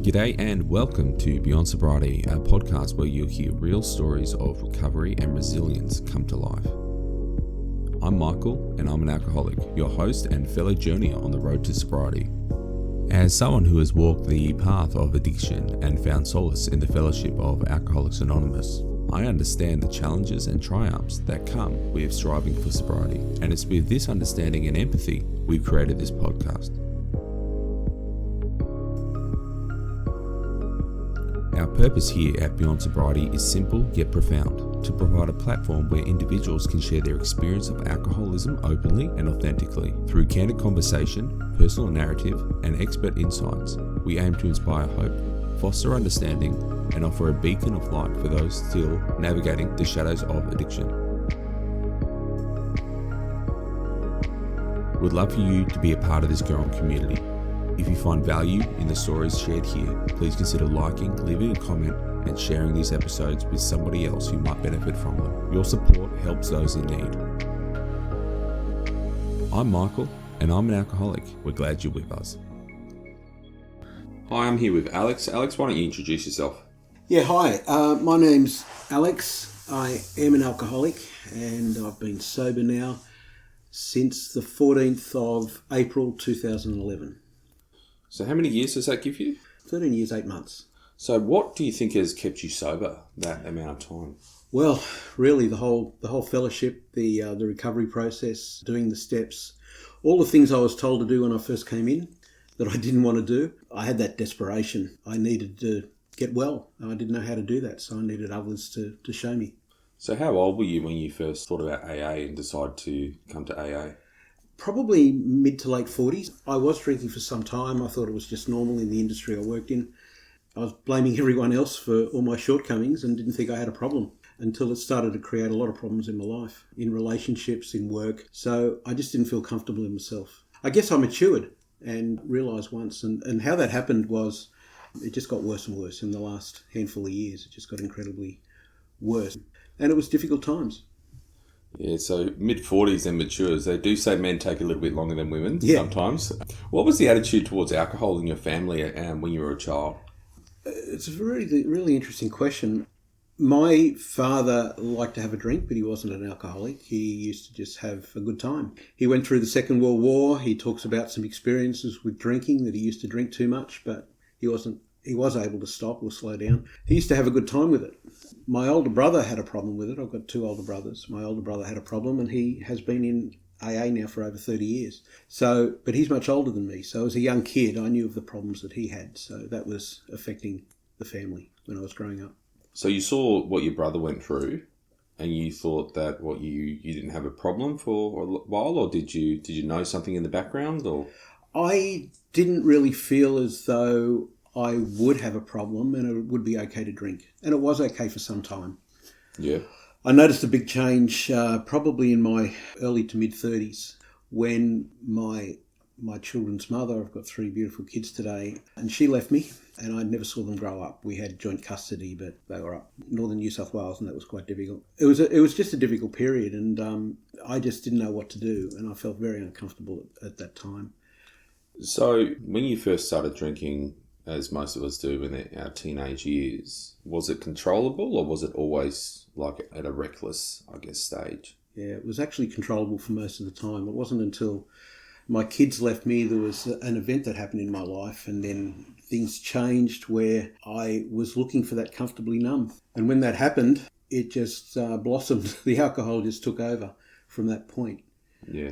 G'day and welcome to Beyond Sobriety, a podcast where you'll hear real stories of recovery and resilience come to life. I'm Michael and I'm an alcoholic, your host and fellow journeyer on the road to sobriety. As someone who has walked the path of addiction and found solace in the fellowship of Alcoholics Anonymous, I understand the challenges and triumphs that come with striving for sobriety, and it's with this understanding and empathy we've created this podcast. Our purpose here at Beyond Sobriety is simple yet profound, to provide a platform where individuals can share their experience of alcoholism openly and authentically. Through candid conversation, personal narrative, and expert insights, we aim to inspire hope, foster understanding, and offer a beacon of light for those still navigating the shadows of addiction. We'd love for you to be a part of this growing community. If you find value in the stories shared here, please consider liking, leaving a comment, and sharing these episodes with somebody else who might benefit from them. Your support helps those in need. I'm Michael, and I'm an alcoholic. We're glad you're with us. Hi, I'm here with Alex. Alex, why don't you introduce yourself? Yeah, hi. My name's Alex. I am an alcoholic, and I've been sober now since the 14th of April 2011. So how many years does that give you? 13 years, 8 months. So what do you think has kept you sober that amount of time? Well, really the whole fellowship, the recovery process, doing the steps, all the things I was told to do when I first came in that I didn't want to do. I had that desperation. I needed to get well. I didn't know how to do that, so I needed others to show me. So how old were you when you first thought about AA and decided to come to AA? Probably mid to late 40s. I was drinking for some time. I thought it was just normal in the industry I worked in. I was blaming everyone else for all my shortcomings and didn't think I had a problem until it started to create a lot of problems in my life, in relationships, in work. So I just didn't feel comfortable in myself. I guess I matured and realised once, and how that happened was it just got worse and worse in the last handful of years. It just got incredibly worse. And it was difficult times. Yeah, so mid-40s and matures. They do say men take a little bit longer than women sometimes. What was the attitude towards alcohol in your family when you were a child? It's a really interesting question. My father liked to have a drink, but he wasn't an alcoholic. He used to just have a good time. He went through the Second World War. He talks about some experiences with drinking, that he used to drink too much, but he was able to stop or slow down. He used to have a good time with it. My older brother had a problem with it. I've got 2 older brothers. My older brother had a problem, and he has been in AA now for over 30 years. But he's much older than me. So as a young kid, I knew of the problems that he had. So that was affecting the family when I was growing up. So you saw what your brother went through, and you thought that you didn't have a problem for a while, or did you know something in the background? Or I didn't really feel as though I would have a problem and it would be okay to drink. And it was okay for some time. Yeah. I noticed a big change probably in my early to mid-30s when my children's mother, I've got 3 beautiful kids today, and she left me and I never saw them grow up. We had joint custody, but they were up northern New South Wales and that was quite difficult. It was just a difficult period, and I just didn't know what to do, and I felt very uncomfortable at that time. So when you first started drinking, as most of us do in our teenage years, was it controllable or was it always like at a reckless, stage? Yeah, it was actually controllable for most of the time. It wasn't until my kids left me, there was an event that happened in my life, and then things changed where I was looking for that comfortably numb. And when that happened, it just blossomed. The alcohol just took over from that point. Yeah.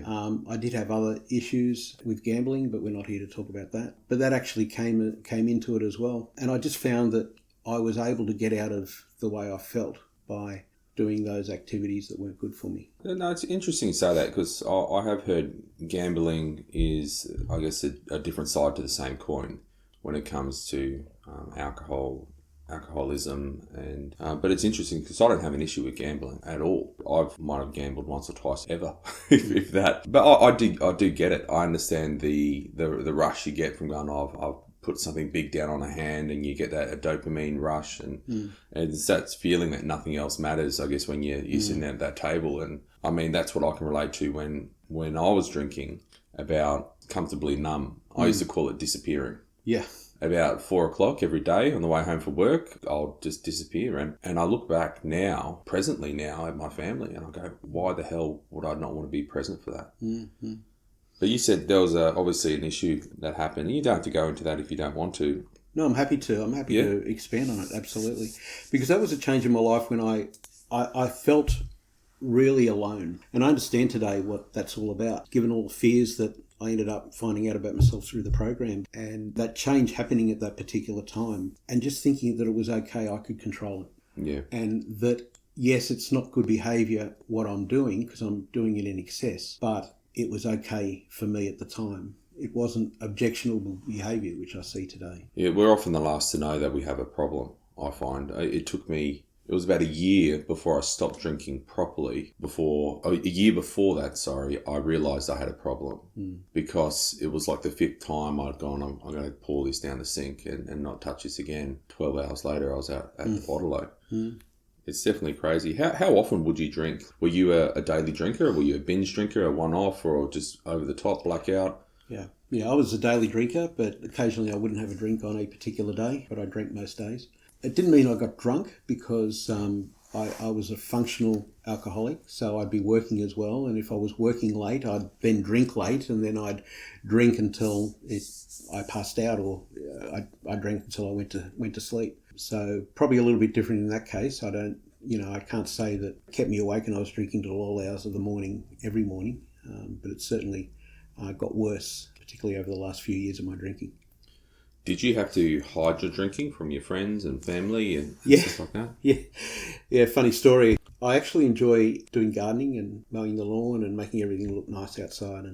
I did have other issues with gambling, but we're not here to talk about that. But that actually came into it as well. And I just found that I was able to get out of the way I felt by doing those activities that weren't good for me. No, it's interesting you say that, because I have heard gambling is, a different side to the same coin when it comes to alcoholism, and but it's interesting because I don't have an issue with gambling at all. I might have gambled once or twice ever, if that. But I do get it. I understand the rush you get from going, I've put something big down on a hand, and you get that dopamine rush, and it's that feeling that nothing else matters, I guess, when you're sitting at that table. And I mean, that's what I can relate to when I was drinking, about comfortably numb. I used to call it disappearing. Yeah. About 4 o'clock every day on the way home from work, I'll just disappear. And I look back now, presently now, at my family, and I go, why the hell would I not want to be present for that? Mm-hmm. But you said there was obviously an issue that happened. You don't have to go into that if you don't want to. No, I'm happy to. I'm happy to expand on it, absolutely. Because that was a change in my life when I felt really alone. And I understand today what that's all about, given all the fears that I ended up finding out about myself through the program, and that change happening at that particular time, and just thinking that it was okay, I could control it. Yeah. And that, yes, it's not good behaviour what I'm doing, because I'm doing it in excess, but it was okay for me at the time. It wasn't objectionable behaviour, which I see today. Yeah, we're often the last to know that we have a problem, I find. It was about a year before I stopped drinking properly. A year before that, I realised I had a problem because it was like the 5th time I'd gone, I'm going to pour this down the sink and not touch this again. 12 hours later, I was out at the bottle. It's definitely crazy. How often would you drink? Were you a daily drinker? Or were you a binge drinker, a one-off, or just over the top, blackout? Yeah, I was a daily drinker, but occasionally I wouldn't have a drink on a particular day, but I drank most days. It didn't mean I got drunk because I was a functional alcoholic, so I'd be working as well, and if I was working late, I'd then drink late, and then I'd drink until I passed out, or I drank until I went to sleep. So probably a little bit different in that case. I can't say that it kept me awake and I was drinking till all hours of the morning, every morning, but it certainly got worse, particularly over the last few years of my drinking. Did you have to hide your drinking from your friends and family and stuff like that? Yeah, funny story. I actually enjoy doing gardening and mowing the lawn and making everything look nice outside.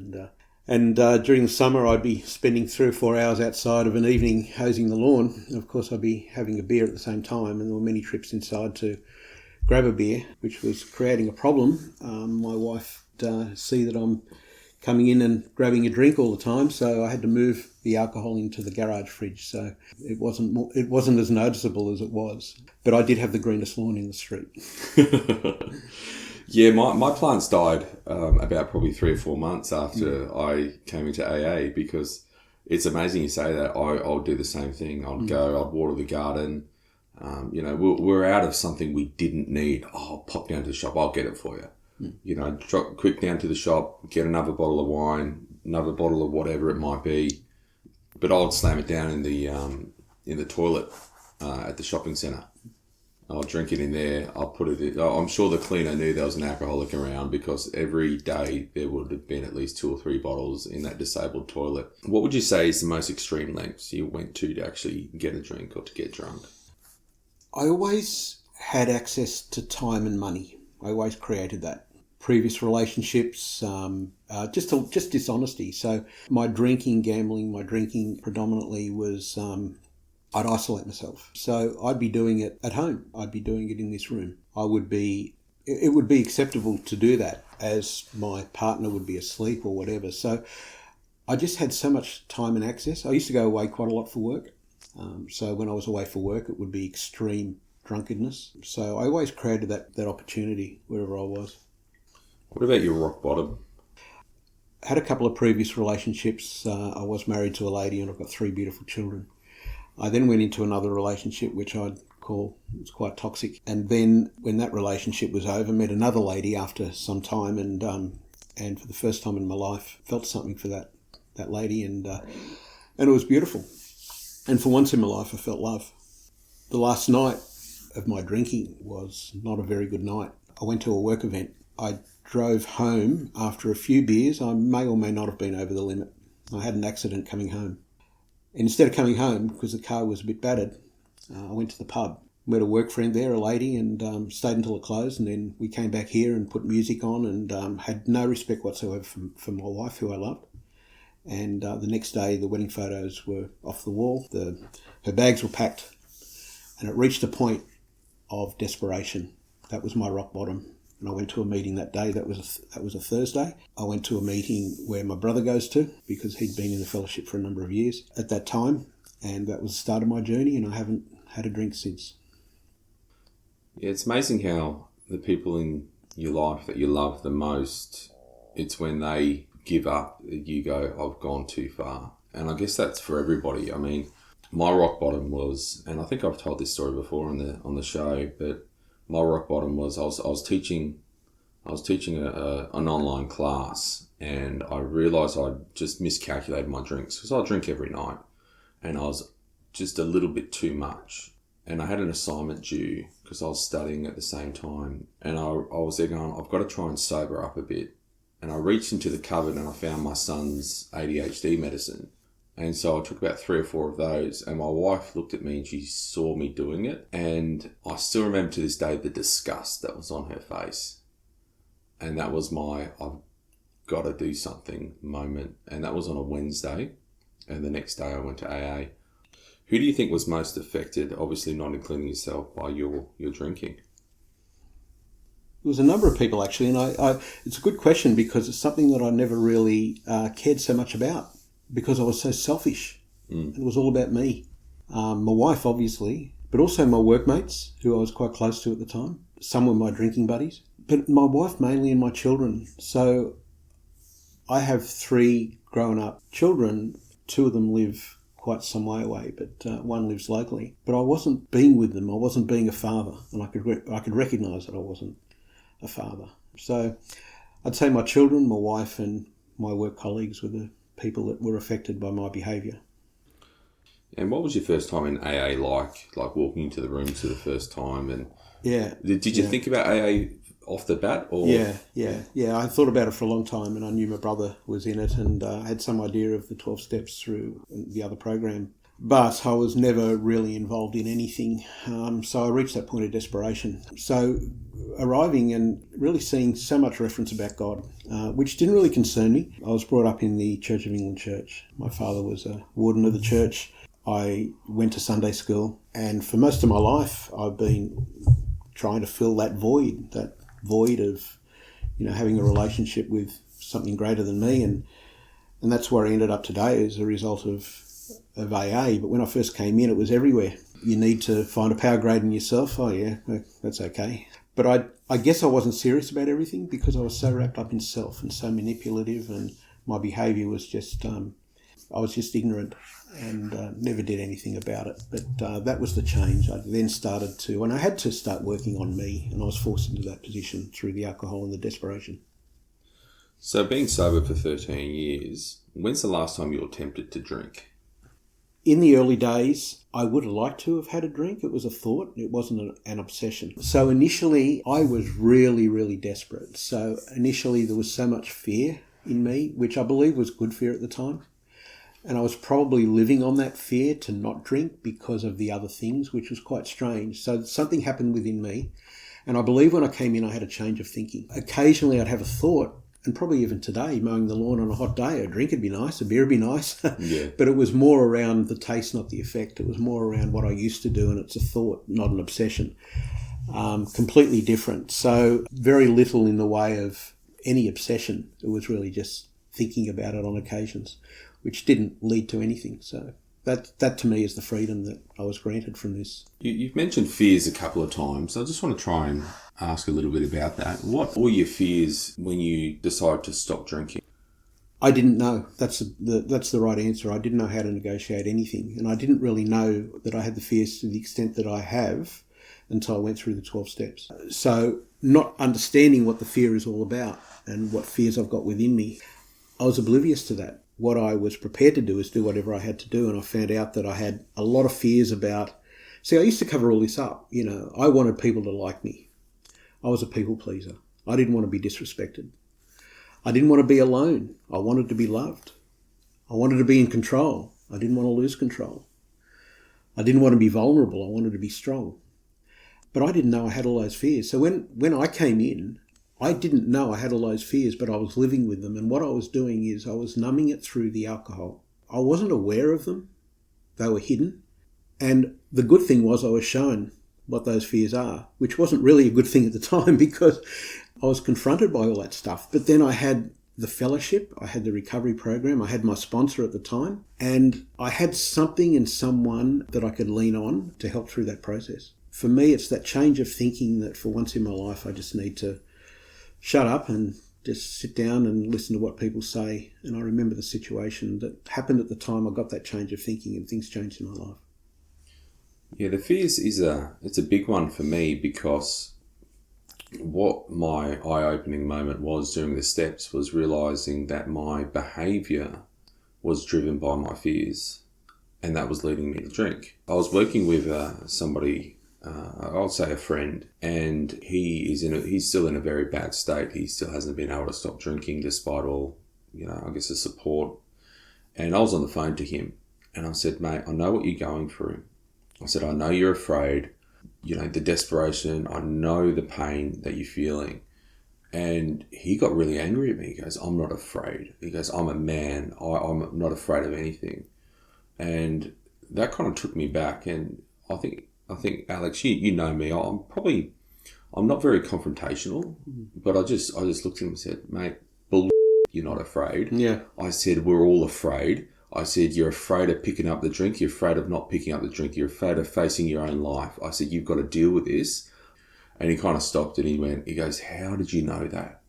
And during the summer, I'd be spending 3 or 4 hours outside of an evening hosing the lawn. And of course, I'd be having a beer at the same time. And there were many trips inside to grab a beer, which was creating a problem. My wife would see that I'm coming in and grabbing a drink all the time, so I had to move the alcohol into the garage fridge. So it wasn't as noticeable as it was. But I did have the greenest lawn in the street. Yeah, my plants died about probably 3 or 4 months after I came into AA, because it's amazing you say that. I'll do the same thing. I'd water the garden. We're out of something we didn't need. I'll pop down to the shop. I'll get it for you. Drop quick down to the shop, get another bottle of wine, another bottle of whatever it might be. But I'll slam it down in the toilet at the shopping centre. I'll drink it in there. I'll put it in. I'm sure the cleaner knew there was an alcoholic around, because every day there would have been at least 2 or 3 bottles in that disabled toilet. What would you say is the most extreme lengths you went to actually get a drink or to get drunk? I always had access to time and money. I always created that. Previous relationships, just dishonesty. So my drinking predominantly was, I'd isolate myself. So I'd be doing it at home. I'd be doing it in this room. It would be acceptable to do that as my partner would be asleep or whatever. So I just had so much time and access. I used to go away quite a lot for work. So when I was away for work, it would be extreme drunkenness. So I always created that opportunity wherever I was. What about your rock bottom? I had a couple of previous relationships. I was married to a lady and I've got 3 beautiful children. I then went into another relationship which I'd call was quite toxic. And then when that relationship was over, met another lady after some time, and for the first time in my life felt something for that lady, and it was beautiful. And for once in my life I felt love. The last night of my drinking was not a very good night. I went to a work event. I drove home after a few beers. I may or may not have been over the limit. I had an accident coming home. Instead of coming home, because the car was a bit battered, I went to the pub. Met a work friend there, a lady, and stayed until it closed. And then we came back here and put music on, and had no respect whatsoever for my wife, who I loved. And the next day, the wedding photos were off the wall. Her bags were packed. And it reached a point of desperation. That was my rock bottom. And I went to a meeting that day. That was a Thursday. I went to a meeting where my brother goes to, because he'd been in the fellowship for a number of years at that time. And that was the start of my journey, and I haven't had a drink since. Yeah, it's amazing how the people in your life that you love the most, it's when they give up that you go, I've gone too far. And I guess that's for everybody. I mean, my rock bottom was, and I think I've told this story before on the show, but my rock bottom was I was teaching an online class, and I realised I'd just miscalculated my drinks, because I drink every night, and I was just a little bit too much. And I had an assignment due because I was studying at the same time, and I was there going, I've got to try and sober up a bit. And I reached into the cupboard and I found my son's ADHD medicine. And so I took about 3 or 4 of those, and my wife looked at me and she saw me doing it. And I still remember to this day the disgust that was on her face. And that was my I've got to do something moment. And that was on a Wednesday. And the next day I went to AA. Who do you think was most affected, obviously not including yourself, by your drinking? There was a number of people, actually, and I it's a good question, because it's something that I never really cared so much about, because I was so selfish. It was all about me. My wife, obviously, but also my workmates, who I was quite close to at the time. Some were my drinking buddies, but my wife mainly, and my children. So I have 3 grown-up children. 2 of them live quite some way away, but one lives locally. But I wasn't being with them. I wasn't being a father, and I could recognise that I wasn't a father. So I'd say my children, my wife, and my work colleagues were the people that were affected by my behaviour. And what was your first time in AA like walking into the rooms for the first time? And did you think about AA off the bat? Or? Yeah. I thought about it for a long time, and I knew my brother was in it, and I had some idea of the 12 steps through the other program. But I was never really involved in anything. So I reached that point of desperation. So arriving and really seeing so much reference about God, which didn't really concern me. I was brought up in the Church of England church. My father was a warden of the church. I went to Sunday school, and for most of my life I've been trying to fill that void of, having a relationship with something greater than me, and that's where I ended up today as a result of AA. But when I first came in, it was everywhere. You need to find a power grade in yourself. Oh yeah, that's okay. But I guess I wasn't serious about everything, because I was so wrapped up in self and so manipulative, and my behaviour was just, I was just ignorant and never did anything about it. But that was the change. I then started to, and I had to start working on me, and I was forced into that position through the alcohol and the desperation. So being sober for 13 years, when's the last time you were tempted to drink? In the early days, I would have liked to have had a drink. It was a thought. It wasn't an obsession. So initially, I was really, really desperate. So initially, there was so much fear in me, which I believe was good fear at the time. And I was probably living on that fear to not drink because of the other things, which was quite strange. So something happened within me. And I believe when I came in, I had a change of thinking. Occasionally, I'd have a thought, and probably even today, mowing the lawn on a hot day, a drink would be nice, a beer would be nice. Yeah. But it was more around the taste, not the effect. It was more around what I used to do, and it's a thought, not an obsession. Completely different. So very little in the way of any obsession. It was really just thinking about it on occasions, which didn't lead to anything. So that to me is the freedom that I was granted from this. You've mentioned fears a couple of times. I just want to try and ask a little bit about that. What were your fears when you decided to stop drinking? I didn't know. That's the right answer. I didn't know how to negotiate anything, and I didn't really know that I had the fears to the extent that I have until I went through the 12 steps. So not understanding what the fear is all about and what fears I've got within me, I was oblivious to that. What I was prepared to do is do whatever I had to do, and I found out that I had a lot of fears about... See, I used to cover all this up. I wanted people to like me. I was a people pleaser. I didn't want to be disrespected. I didn't want to be alone. I wanted to be loved. I wanted to be in control. I didn't want to lose control. I didn't want to be vulnerable. I wanted to be strong. But I didn't know I had all those fears. So when I came in, I didn't know I had all those fears, but I was living with them. And what I was doing is I was numbing it through the alcohol. I wasn't aware of them. They were hidden. And the good thing was I was shown what those fears are, which wasn't really a good thing at the time because I was confronted by all that stuff. But then I had the fellowship, I had the recovery program, I had my sponsor at the time, and I had something and someone that I could lean on to help through that process. For me, it's that change of thinking that for once in my life, I just need to shut up and just sit down and listen to what people say. And I remember the situation that happened at the time I got that change of thinking, and things changed in my life. Yeah, the fears it's a big one for me, because what my eye-opening moment was during the steps was realising that my behaviour was driven by my fears, and that was leading me to drink. I was working with somebody, I'll say a friend, and he's still in a very bad state. He still hasn't been able to stop drinking despite all, I guess, the support. And I was on the phone to him, and I said, mate, I know what you're going through. I said, I know you're afraid, the desperation, I know the pain that you're feeling. And he got really angry at me. He goes, I'm not afraid. He goes, I'm a man. I'm not afraid of anything. And that kind of took me back. And I think Alex, you know me. I'm not very confrontational, but I just looked at him and said, mate, you're not afraid. Yeah. I said, we're all afraid. I said, you're afraid of picking up the drink. You're afraid of not picking up the drink. You're afraid of facing your own life. I said, you've got to deal with this. And he kind of stopped and he goes, how did you know that?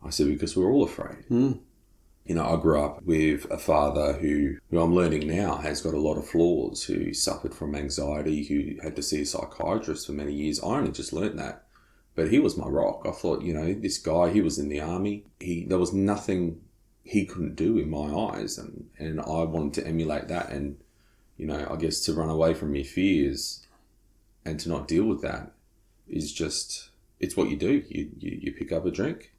I said, because we're all afraid. I grew up with a father who I'm learning now has got a lot of flaws, who suffered from anxiety, who had to see a psychiatrist for many years. I only just learned that. But he was my rock. I thought, this guy, he was in the army. There was nothing he couldn't do in my eyes. And I wanted to emulate that. And, I guess to run away from your fears and to not deal with that is just, it's what you do. You pick up a drink.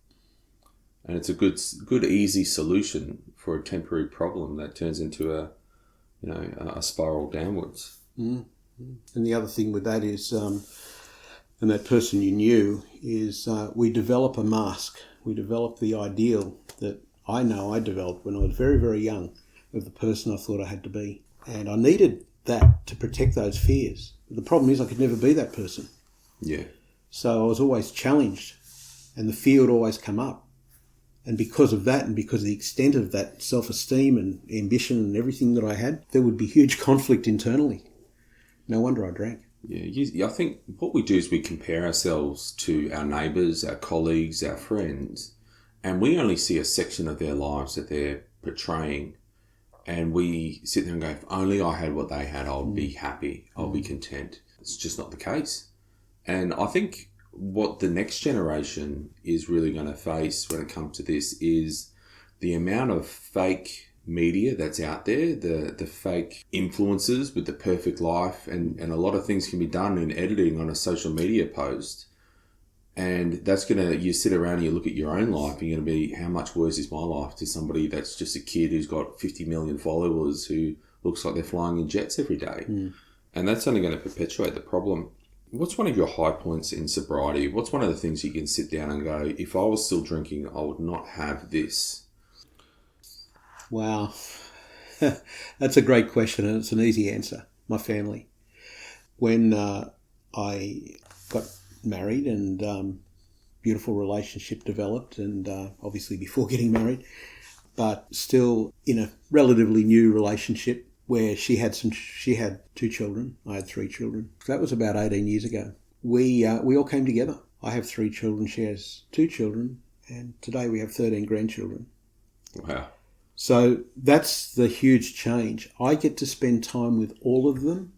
And it's a good, easy solution for a temporary problem that turns into a spiral downwards. And the other thing with that is, and that person you knew, is we develop a mask. We develop the ideal that I know I developed when I was very, very young of the person I thought I had to be. And I needed that to protect those fears. The problem is I could never be that person. Yeah. So I was always challenged, and the fear would always come up. And because of that, and because of the extent of that self-esteem and ambition and everything that I had, there would be huge conflict internally. No wonder I drank. Yeah, I think what we do is we compare ourselves to our neighbours, our colleagues, our friends, and we only see a section of their lives that they're portraying. And we sit there and go, if only I had what they had, I'll be happy, I'll be content. It's just not the case. And I think what the next generation is really going to face when it comes to this is the amount of fake media that's out there, the fake influencers with the perfect life, and a lot of things can be done in editing on a social media post. And that's you sit around and you look at your own life, you're going to be, how much worse is my life to somebody that's just a kid who's got 50 million followers who looks like they're flying in jets every day. And that's only going to perpetuate the problem. What's one of your high points in sobriety? What's one of the things you can sit down and go, if I was still drinking, I would not have this? Wow. That's a great question, and it's an easy answer. My family. When I got married and beautiful relationship developed, and obviously before getting married, but still in a relatively new relationship, where she had 2 children, I had 3 children. That was about 18 years ago. We all came together. I have 3 children, she has 2 children, and today we have 13 grandchildren. Wow. So that's the huge change. I get to spend time with all of them.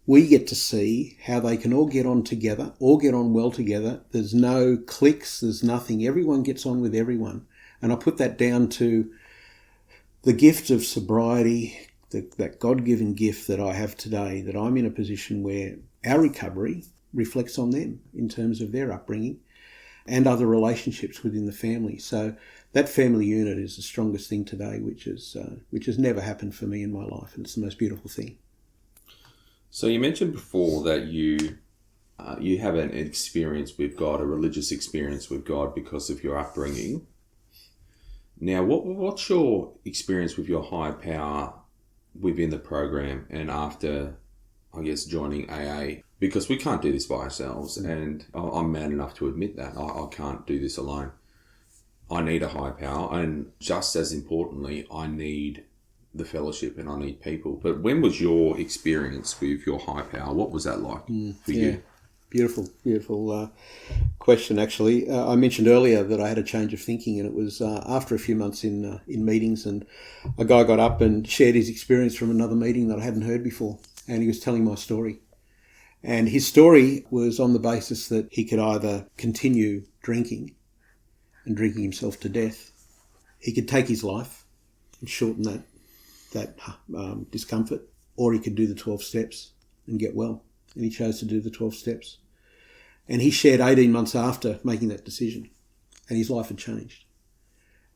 We get to see how they can all get on together, all get on well together. There's no cliques, there's nothing. Everyone gets on with everyone. And I put that down to the gift of sobriety, that God-given gift that I have today, that I'm in a position where our recovery reflects on them in terms of their upbringing and other relationships within the family. So that family unit is the strongest thing today, which has never happened for me in my life, and it's the most beautiful thing. So you mentioned before that you have an experience with God, a religious experience with God because of your upbringing. Now, what's your experience with your higher power within the program and after, I guess, joining AA? Because we can't do this by ourselves, and I'm man enough to admit that. I can't do this alone. I need a higher power, and just as importantly, I need the fellowship and I need people. But when was your experience with your high power? What was that like for you? Beautiful, beautiful question, actually. I mentioned earlier that I had a change of thinking, and it was after a few months in meetings, and a guy got up and shared his experience from another meeting that I hadn't heard before, and he was telling my story. And his story was on the basis that he could either continue drinking and drinking himself to death, he could take his life and shorten that discomfort, or he could do the 12 steps and get well. And he chose to do the 12 steps. And he shared 18 months after making that decision, and his life had changed.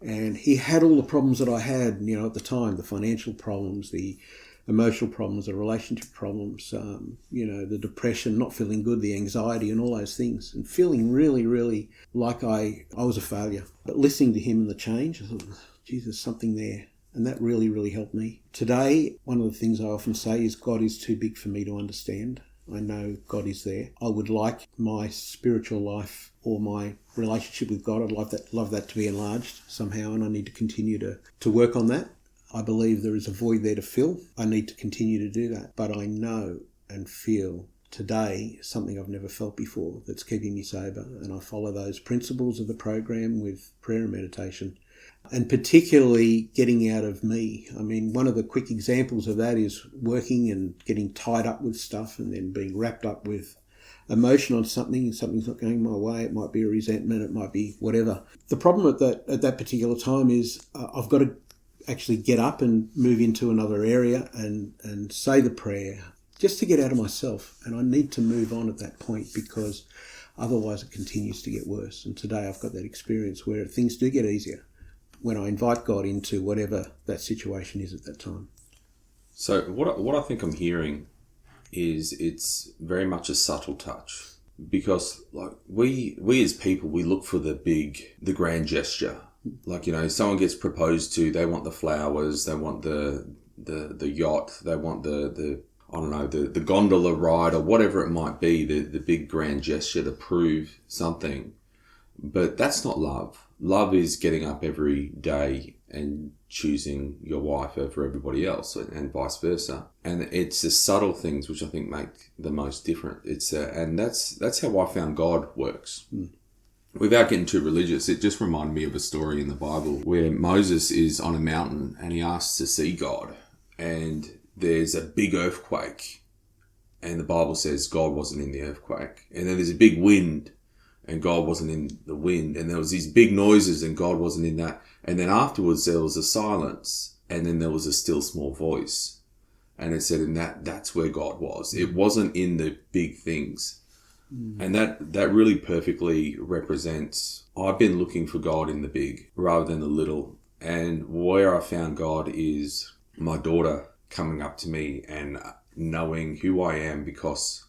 And he had all the problems that I had, at the time, the financial problems, the emotional problems, the relationship problems, the depression, not feeling good, the anxiety and all those things, and feeling really, really like I was a failure. But listening to him and the change, I thought, geez, there's something there. And that really, really helped me. Today, one of the things I often say is God is too big for me to understand. I know God is there. I would like my spiritual life or my relationship with God, I'd love that to be enlarged somehow, and I need to continue to work on that. I believe there is a void there to fill. I need to continue to do that. But I know and feel today something I've never felt before that's keeping me sober, and I follow those principles of the program with prayer and meditation. And particularly getting out of me. I mean, one of the quick examples of that is working and getting tied up with stuff and then being wrapped up with emotion on something's not going my way. It might be a resentment, it might be whatever. The problem at that particular time is I've got to actually get up and move into another area and say the prayer just to get out of myself. And I need to move on at that point because otherwise it continues to get worse. And today I've got that experience where things do get easier when I invite God into whatever that situation is at that time. So what I think I'm hearing is it's very much a subtle touch, because like we as people, we look for the grand gesture. Like, someone gets proposed to, they want the flowers, they want the yacht, they want the I don't know, the gondola ride or whatever it might be, the big grand gesture to prove something. But that's not love. Love is getting up every day and choosing your wife over everybody else, and vice versa. And it's the subtle things which I think make the most difference. And that's how I found God works. Without getting too religious, it just reminded me of a story in the Bible where Moses is on a mountain and he asks to see God, and there's a big earthquake, and the Bible says God wasn't in the earthquake. And then there's a big wind, and God wasn't in the wind. And there was these big noises, and God wasn't in that. And then afterwards there was a silence, and then there was a still small voice. And it said, and that's where God was. It wasn't in the big things. And that really perfectly represents, I've been looking for God in the big rather than the little. And where I found God is my daughter coming up to me and knowing who I am, because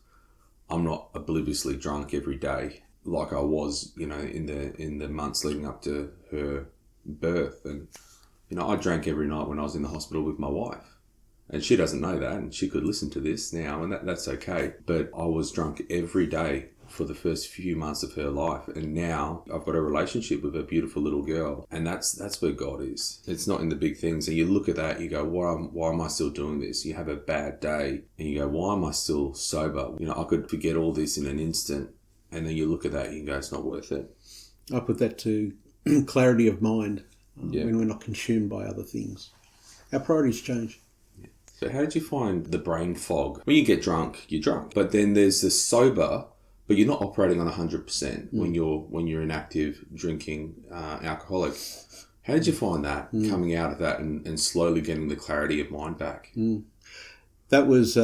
I'm not obliviously drunk every day like I was, in the months leading up to her birth. And, I drank every night when I was in the hospital with my wife. And she doesn't know that, and she could listen to this now, and that's okay. But I was drunk every day for the first few months of her life. And now I've got a relationship with a beautiful little girl. And that's where God is. It's not in the big things. And you look at that, you go, why am I still doing this? You have a bad day and you go, why am I still sober? I could forget all this in an instant. And then you look at that and you go, it's not worth it. I put that to clarity of mind when we're not consumed by other things. Our priorities change. So how did you find the brain fog? When you get drunk, you're drunk. But then there's the sober, but you're not operating on 100% when you're an active drinking alcoholic. How did you find that, coming out of that and slowly getting the clarity of mind back? That was,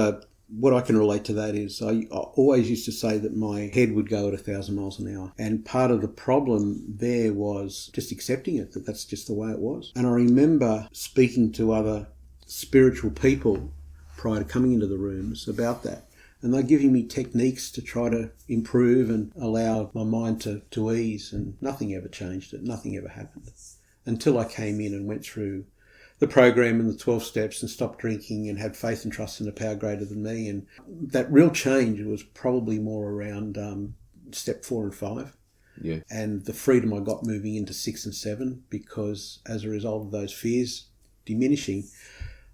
what I can relate to that is I always used to say that my head would go at 1,000 miles an hour. And part of the problem there was just accepting it, that's just the way it was. And I remember speaking to other spiritual people prior to coming into the rooms about that. And they're giving me techniques to try to improve and allow my mind to ease, and nothing ever changed it. Nothing ever happened until I came in and went through the program and the 12 steps and stopped drinking and had faith and trust in a power greater than me. And that real change was probably more around step 4 and 5. Yeah. And the freedom I got moving into 6 and 7, because as a result of those fears diminishing,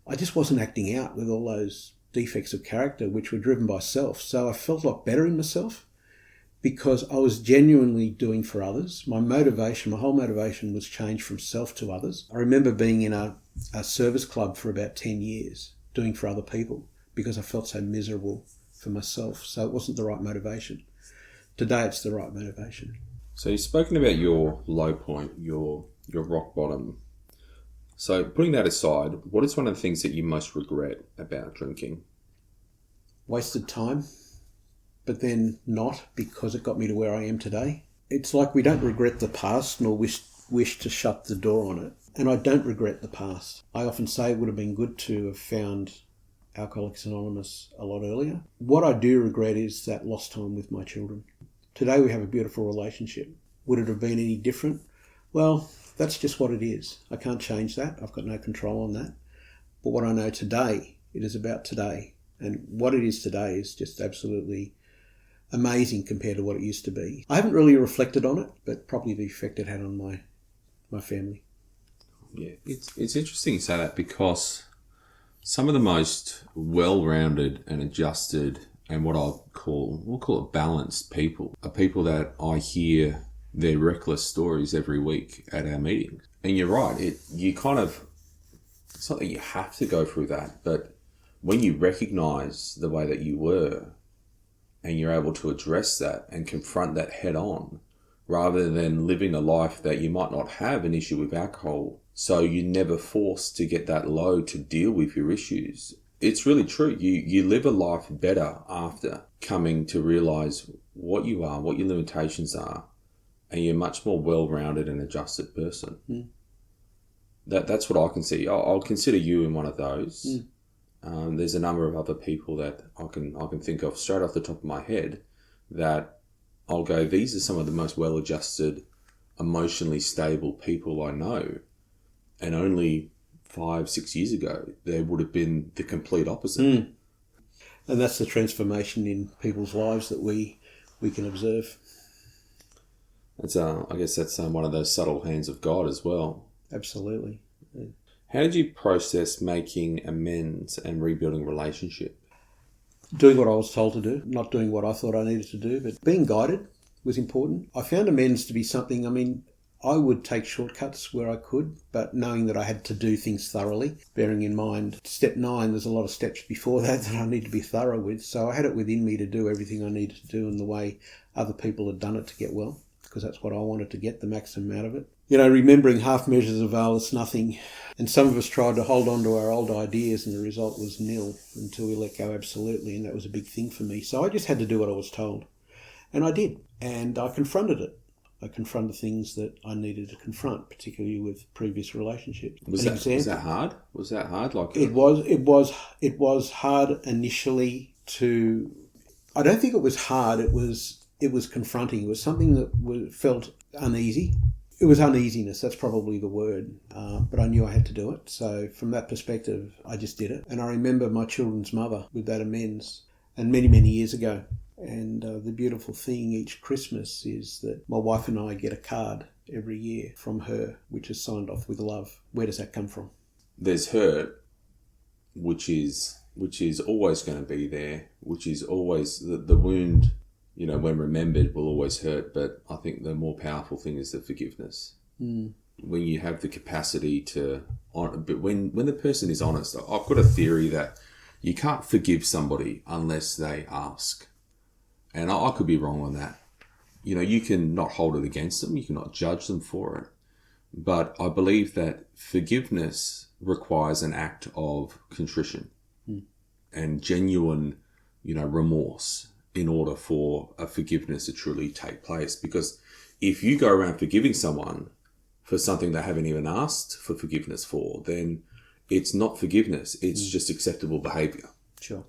I just wasn't acting out with all those defects of character which were driven by self. So I felt a lot better in myself. because I was genuinely doing for others. My whole motivation was changed from self to others. I remember being in a service club for about 10 years, doing for other people, because I felt so miserable for myself. So it wasn't the right motivation. Today it's the right motivation. So you've spoken about your low point, your rock bottom. So putting that aside, what is one of the things that you most regret about drinking? Wasted time, but then not, because it got me to where I am today. It's like we don't regret the past nor wish to shut the door on it. And I don't regret the past. I often say it would have been good to have found Alcoholics Anonymous a lot earlier. What I do regret is that lost time with my children. Today we have a beautiful relationship. Would it have been any different? Well, that's just what it is. I can't change that. I've got no control on that. But what I know today, it is about today. And what it is today is just absolutely amazing compared to what it used to be. I haven't really reflected on it, but probably the effect it had on my family. Yeah, it's interesting you say that, because some of the most well-rounded and adjusted and we'll call it balanced people are people that I hear their reckless stories every week at our meetings. And you're right, it's not that you have to go through that, but when you recognize the way that you were and you're able to address that and confront that head on, rather than living a life that you might not have an issue with alcohol, so you're never forced to get that low to deal with your issues. It's really true. You live a life better after coming to realize what you are, what your limitations are, and you're a much more well-rounded and adjusted person. Mm. That's what I can see. I'll consider you in one of those. Mm. There's a number of other people that I can think of straight off the top of my head that I'll go, these are some of the most well-adjusted, emotionally stable people I know. And only 5-6 years ago, they would have been the complete opposite. Mm. And that's the transformation in people's lives that we can observe. It's I guess that's one of those subtle hands of God as well. Absolutely. Yeah. How did you process making amends and rebuilding relationship? Doing what I was told to do, not doing what I thought I needed to do, but being guided was important. I found amends to be something, I would take shortcuts where I could, but knowing that I had to do things thoroughly, bearing in mind step 9, there's a lot of steps before that I need to be thorough with. So I had it within me to do everything I needed to do in the way other people had done it to get well, because that's what I wanted to get, the maximum out of it. Remembering half measures availeth nothing. And some of us tried to hold on to our old ideas, and the result was nil until we let go absolutely. And that was a big thing for me. So I just had to do what I was told. And I did. And I confronted it. I confronted things that I needed to confront, particularly with previous relationships. Was that hard? Was that hard? It was hard initially to. I don't think it was hard. It was confronting. It was something that felt uneasy. It was uneasiness. That's probably the word. But I knew I had to do it. So from that perspective, I just did it. And I remember my children's mother with that amends, and many, many years ago. And the beautiful thing each Christmas is that my wife and I get a card every year from her, which is signed off with love. Where does that come from? There's hurt, which is always going to be there, which is always the wound, when remembered will always hurt. But I think the more powerful thing is the forgiveness. Mm. When you have the capacity to honor, but when the person is honest, I've got a theory that you can't forgive somebody unless they ask. And I could be wrong on that. You can not hold it against them. You cannot judge them for it. But I believe that forgiveness requires an act of contrition and genuine, remorse in order for a forgiveness to truly take place. Because if you go around forgiving someone for something they haven't even asked for forgiveness for, then it's not forgiveness. It's just acceptable behavior. Sure.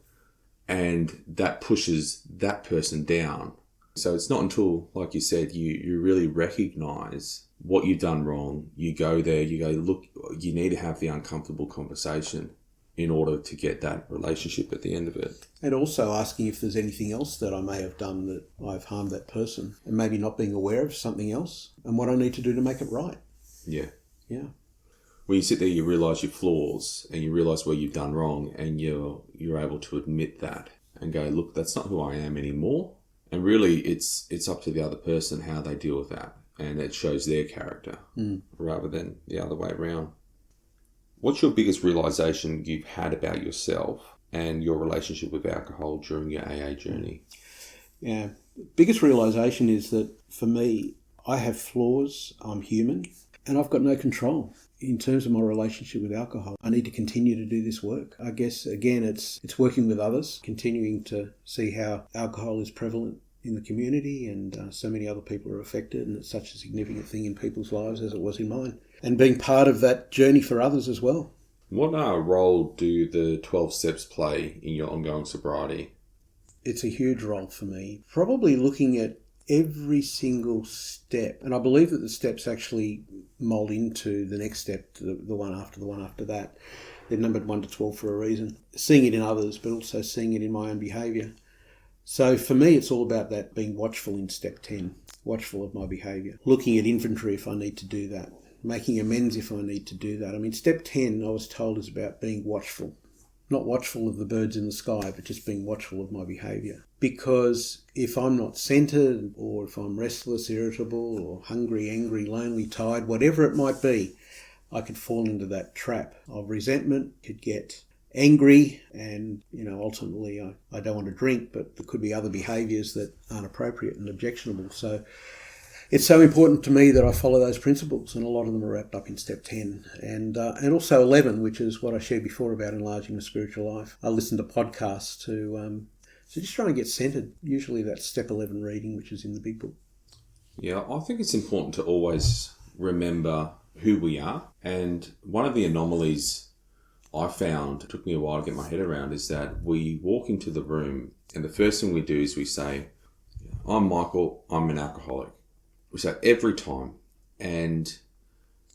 And that pushes that person down. So it's not until, like you said, you really recognize what you've done wrong. You go there, you go, look, you need to have the uncomfortable conversation in order to get that relationship at the end of it. And also asking if there's anything else that I may have done that I've harmed that person, and maybe not being aware of something else and what I need to do to make it right. Yeah. Yeah. When you sit there, you realise your flaws and you realise where you've done wrong, and you're able to admit that and go, look, that's not who I am anymore, And really, it's up to the other person how they deal with that. And it shows their character rather than the other way around. What's your biggest realization you've had about yourself and your relationship with alcohol during your AA journey? Yeah, biggest realization is that for me, I have flaws, I'm human, and I've got no control. In terms of my relationship with alcohol, I need to continue to do this work. I guess, again, it's working with others, continuing to see how alcohol is prevalent in the community and so many other people are affected, and it's such a significant thing in people's lives as it was in mine. And being part of that journey for others as well. What role do the 12 steps play in your ongoing sobriety? It's a huge role for me. Probably looking at every single step, and I believe that the steps actually mould into the next step, the one after that. They're numbered 1 to 12 for a reason. Seeing it in others, but also seeing it in my own behaviour. So for me, it's all about that, being watchful in step 10, watchful of my behaviour. Looking at inventory if I need to do that. Making amends if I need to do that. I mean, step 10, I was told, is about being watchful. Not watchful of the birds in the sky, but just being watchful of my behaviour. Because if I'm not centred, or if I'm restless, irritable, or hungry, angry, lonely, tired, whatever it might be, I could fall into that trap of resentment, could get angry, and ultimately I don't want to drink, but there could be other behaviours that aren't appropriate and objectionable. So it's so important to me that I follow those principles, and a lot of them are wrapped up in step 10 and also 11, which is what I shared before about enlarging the spiritual life. I listen to podcasts to just try and get centred. Usually that's step 11 reading, which is in the big book. Yeah, I think it's important to always remember who we are. And one of the anomalies I found, it took me a while to get my head around, is that we walk into the room and the first thing we do is we say, I'm Michael, I'm an alcoholic. We say every time, and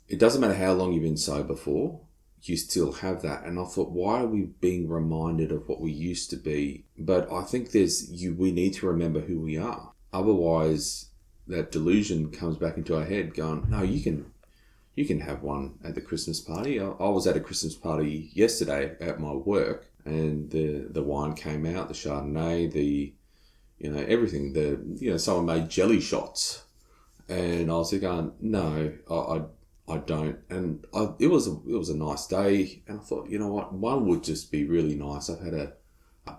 it doesn't matter how long you've been sober for, you still have that. And I thought, why are we being reminded of what we used to be? But I think we need to remember who we are. Otherwise, that delusion comes back into our head going, no, you can have one at the Christmas party. I was at a Christmas party yesterday at my work, and the wine came out, the Chardonnay, everything. Someone made jelly shots. And I was going, no, I don't. And it was a nice day. And I thought, you know what, one would just be really nice. I've had a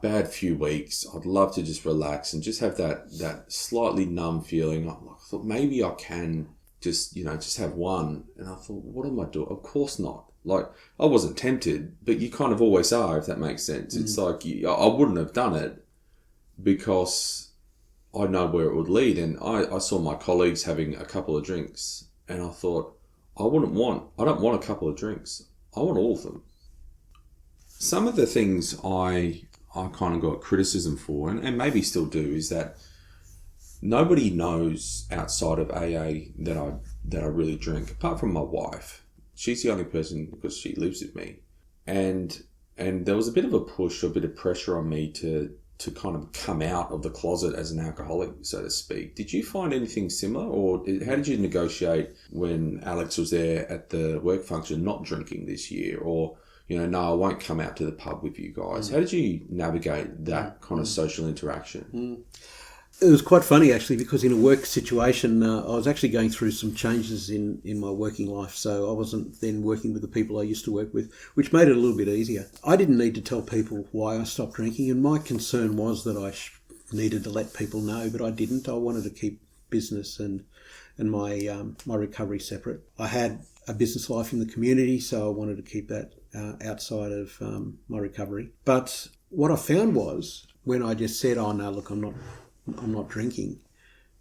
bad few weeks. I'd love to just relax and just have that slightly numb feeling. I thought maybe I can just have one. And I thought, what am I doing? Of course not. Like, I wasn't tempted, but you kind of always are, if that makes sense. It's like, I wouldn't have done it because I know where it would lead. And I saw my colleagues having a couple of drinks, and I thought, I don't want a couple of drinks. I want all of them. Some of the things I kind of got criticism for, and maybe still do, is that nobody knows outside of AA that I really drink, apart from my wife. She's the only person, because she lives with me. And there was a bit of a push, a bit of pressure on me to kind of come out of the closet as an alcoholic, so to speak. Did you find anything similar, or how did you negotiate when Alex was there at the work function not drinking this year, or, no, I won't come out to the pub with you guys? How did you navigate that kind of social interaction? It was quite funny, actually, because in a work situation, I was actually going through some changes in my working life. So I wasn't then working with the people I used to work with, which made it a little bit easier. I didn't need to tell people why I stopped drinking, and my concern was that I needed to let people know, but I didn't. I wanted to keep business and my recovery separate. I had a business life in the community, so I wanted to keep that outside of my recovery. But what I found was, when I just said, oh, no, look, I'm not drinking,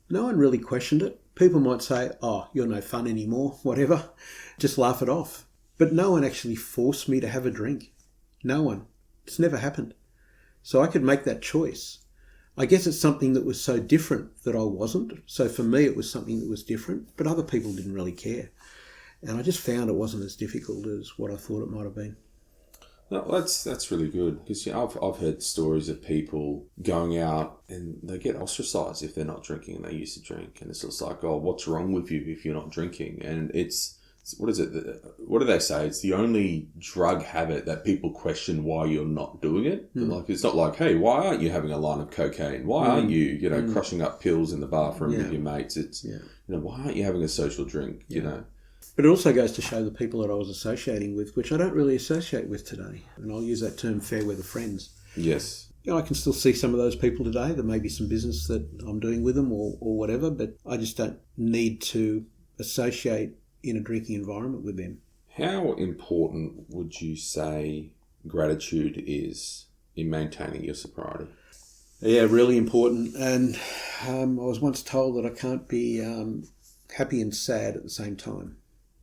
no one really questioned it. People might say, oh, you're no fun anymore, whatever, just laugh it off. But no one actually forced me to have a drink. No one. It's never happened. So I could make that choice. I guess it's something that was so different that I wasn't. So for me, it was something that was different, but other people didn't really care. And I just found it wasn't as difficult as what I thought it might have been. No, that's really good, because I've heard stories of people going out and they get ostracised if they're not drinking and they used to drink, and it's just like, oh, what's wrong with you if you're not drinking? And it's what is it? What do they say? It's the only drug habit that people question why you're not doing it. Like, it's not like, hey, why aren't you having a line of cocaine? Why aren't you, crushing up pills in the bathroom with your mates? It's, why aren't you having a social drink, you know? But it also goes to show the people that I was associating with, which I don't really associate with today. And I'll use that term fair weather friends. Yes. I can still see some of those people today. There may be some business that I'm doing with them or whatever, but I just don't need to associate in a drinking environment with them. How important would you say gratitude is in maintaining your sobriety? Yeah, really important. And I was once told that I can't be happy and sad at the same time.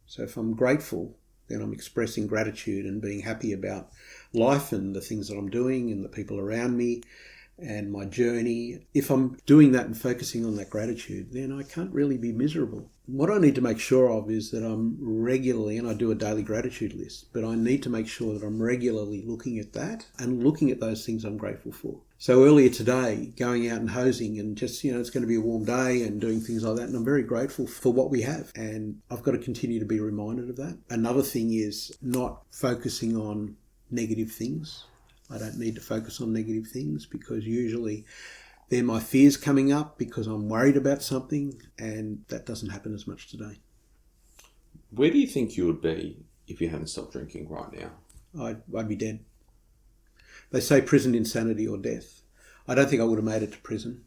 So if I'm grateful, then I'm expressing gratitude and being happy about life and the things that I'm doing and the people around me and my journey. If I'm doing that and focusing on that gratitude, then I can't really be miserable. What I need to make sure of is that I'm regularly, and I do a daily gratitude list, but I need to make sure that I'm regularly looking at that and looking at those things I'm grateful for. So earlier today, going out and hosing and just, it's going to be a warm day and doing things like that. And I'm very grateful for what we have. And I've got to continue to be reminded of that. Another thing is not focusing on negative things. I don't need to focus on negative things because usually they're my fears coming up because I'm worried about something, and that doesn't happen as much today. Where do you think you would be if you hadn't stopped drinking right now? I'd be dead. They say prison, insanity or death. I don't think I would have made it to prison.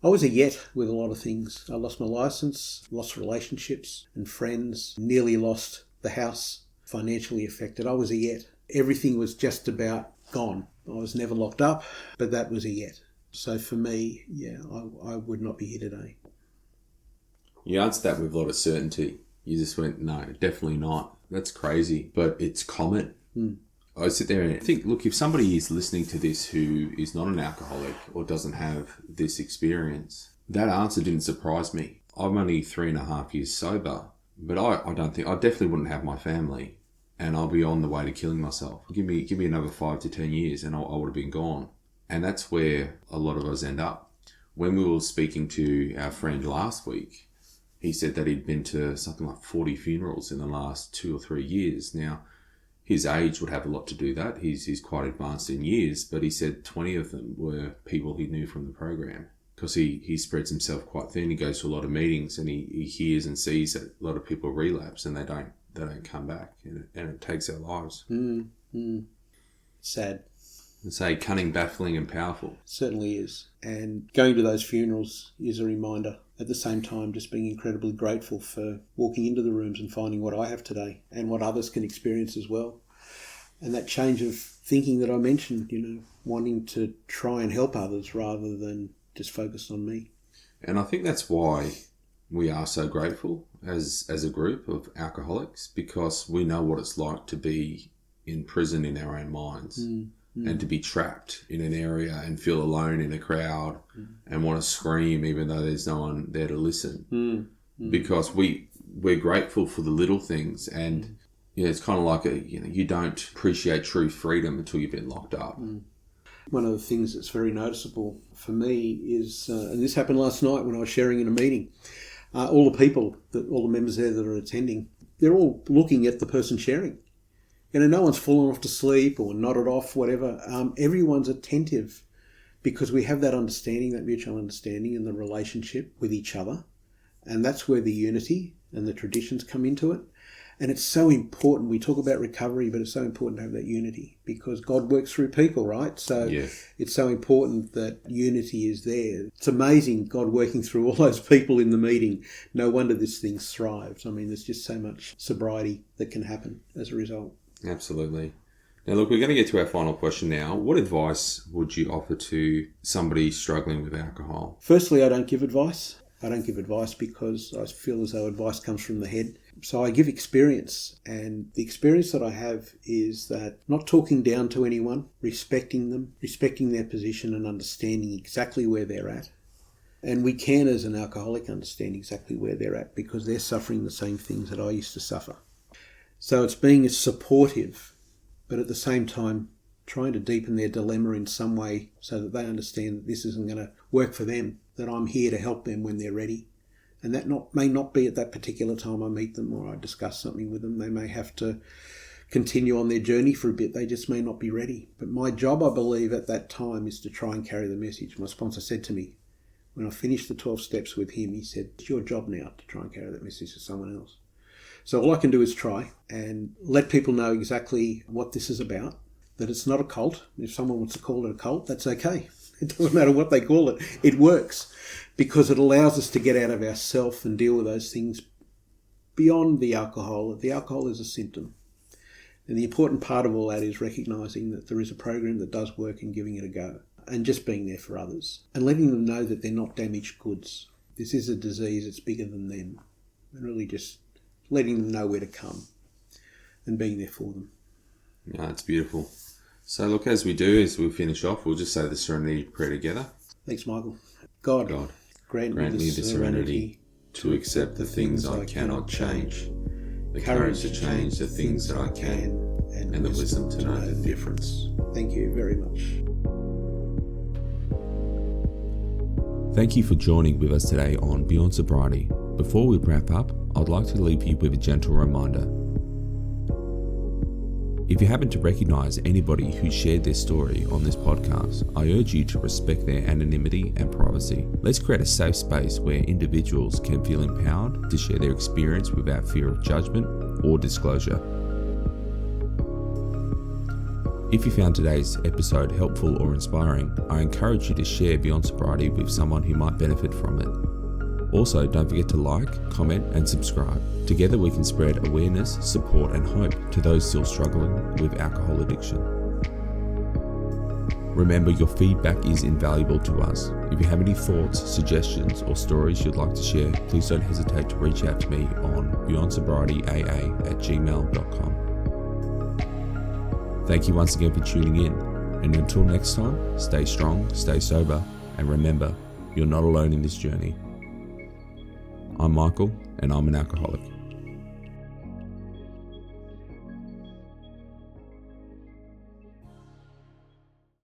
I was a yet with a lot of things. I lost my license, lost relationships and friends, nearly lost the house, financially affected. I was a yet. Everything was just about gone. I was never locked up, but that was a yet. So for me, I would not be here today. You answered that with a lot of certainty. You just went, no, definitely not. That's crazy, but it's common. I sit there and think, look, if somebody is listening to this who is not an alcoholic or doesn't have this experience, that answer didn't surprise me. I'm only 3.5 years sober, but I definitely wouldn't have my family, and I'll be on the way to killing myself. Give me another 5 to 10 years and I would have been gone. And that's where a lot of us end up. When we were speaking to our friend last week, he said that he'd been to something like 40 funerals in the last 2 or 3 years. Now, his age would have a lot to do that. He's quite advanced in years, but he said 20 of them were people he knew from the program, because he spreads himself quite thin. He goes to a lot of meetings and he hears and sees that a lot of people relapse and they don't come back, and it takes their lives. Sad. And say cunning, baffling and powerful. Certainly is. And going to those funerals is a reminder. At the same time, just being incredibly grateful for walking into the rooms and finding what I have today and what others can experience as well. And that change of thinking that I mentioned, wanting to try and help others rather than just focus on me. And I think that's why we are so grateful as a group of alcoholics, because we know what it's like to be in prison in our own minds. And to be trapped in an area and feel alone in a crowd and want to scream even though there's no one there to listen. Because we're grateful for the little things, and it's kind of like you don't appreciate true freedom until you've been locked up. One of the things that's very noticeable for me is, and this happened last night when I was sharing in a meeting, all the members there that are attending, they're all looking at the person sharing. No one's fallen off to sleep or nodded off, whatever. Everyone's attentive because we have that understanding, that mutual understanding and the relationship with each other. And that's where the unity and the traditions come into it. And it's so important. We talk about recovery, but it's so important to have that unity because God works through people, right? So It's so important that unity is there. It's amazing, God working through all those people in the meeting. No wonder this thing thrives. I mean, there's just so much sobriety that can happen as a result. Absolutely. Now, look, we're going to get to our final question now. What advice would you offer to somebody struggling with alcohol? Firstly, I don't give advice. I don't give advice because I feel as though advice comes from the head. So I give experience. And the experience that I have is that not talking down to anyone, respecting them, respecting their position and understanding exactly where they're at. And we can, as an alcoholic, understand exactly where they're at because they're suffering the same things that I used to suffer. So it's being supportive, but at the same time trying to deepen their dilemma in some way so that they understand that this isn't going to work for them, that I'm here to help them when they're ready And that may not be at that particular time I meet them or I discuss something with them. They may have to continue on their journey for a bit. They just may not be ready. But my job, I believe, at that time is to try and carry the message. My sponsor said to me, when I finished the 12 steps with him, he said, it's your job now to try and carry that message to someone else. So all I can do is try and let people know exactly what this is about, that it's not a cult. If someone wants to call it a cult, that's okay. It doesn't matter what they call it. It works because it allows us to get out of ourself and deal with those things beyond the alcohol. The alcohol is a symptom. And the important part of all that is recognising that there is a program that does work and giving it a go. And just being there for others. And letting them know that they're not damaged goods. This is a disease, it's bigger than them. And really just letting them know where to come and being there for them. Yeah, it's beautiful. So look, as we do, as we finish off, we'll just say the Serenity Prayer together. Thanks, Michael. God, grant me the serenity to accept the things I cannot change, the courage to change the things that I can, and the wisdom to know the difference. Thank you very much. Thank you for joining with us today on Beyond Sobriety. Before we wrap up, I'd like to leave you with a gentle reminder. If you happen to recognise anybody who shared their story on this podcast, I urge you to respect their anonymity and privacy. Let's create a safe space where individuals can feel empowered to share their experience without fear of judgment or disclosure. If you found today's episode helpful or inspiring, I encourage you to share Beyond Sobriety with someone who might benefit from it. Also, don't forget to like, comment and subscribe. Together we can spread awareness, support and hope to those still struggling with alcohol addiction. Remember, your feedback is invaluable to us. If you have any thoughts, suggestions or stories you'd like to share, please don't hesitate to reach out to me on beyondsobrietyaa@gmail.com. Thank you once again for tuning in, and until next time, stay strong, stay sober, and remember, you're not alone in this journey. I'm Michael, and I'm an alcoholic.